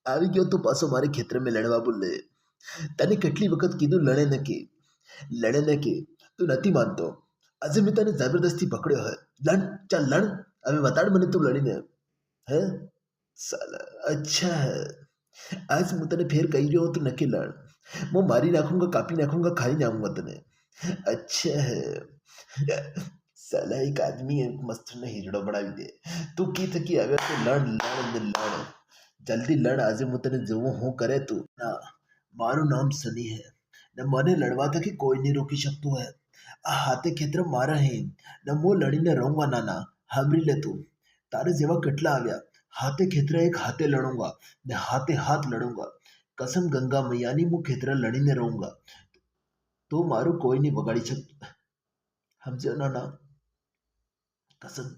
આવી ગયો તો પાછો મારે ખેતરમાં લડવા બોલે. તને કેટલી વખત કીધું લડે ન કે તું નથી માનતો. આજે મેં તને જબરદસ્તી પકડ્યો હે. લડ, ચાલ લડ. હવે બતાડ મને તું લડીને. હે સાલા, અચ્છા હે. આજ હું તને ફેર કહી રહ્યો તું નક્કી લડ. હું મારી નાખूंगा, કાપી નાખूंगा, ખાઈ જાऊंगा તને. અચ્છા હે. સાલા એક આદમી એક મસ્તને હીરડો બનાવી દે. તું કી થકી આવ્યો તો લડ લડ ને લડ. જલ્દી લડ, આજે હું તને જોઉં હું કરે તું. ના, મારું નામ સની હે ને મને લડવા થકી કોઈ નહીં રોકી શકતું હે. આ હાથે ખેતર મારા હે ને હું લડીને રહુંગા. નાના સાંભળી લે તું. તારે જેવા કેટલા આવ્યા. હાથે ખેતર એક હાથે લડूंगा ને હાથે હાથ લડूंगा. કસમ ગંગા મૈયાની હું ખેતર લડીને રહુંગા. તો મારું કોઈ નહીં બગાડી શકતું. સમજ્યો નાના? કસમ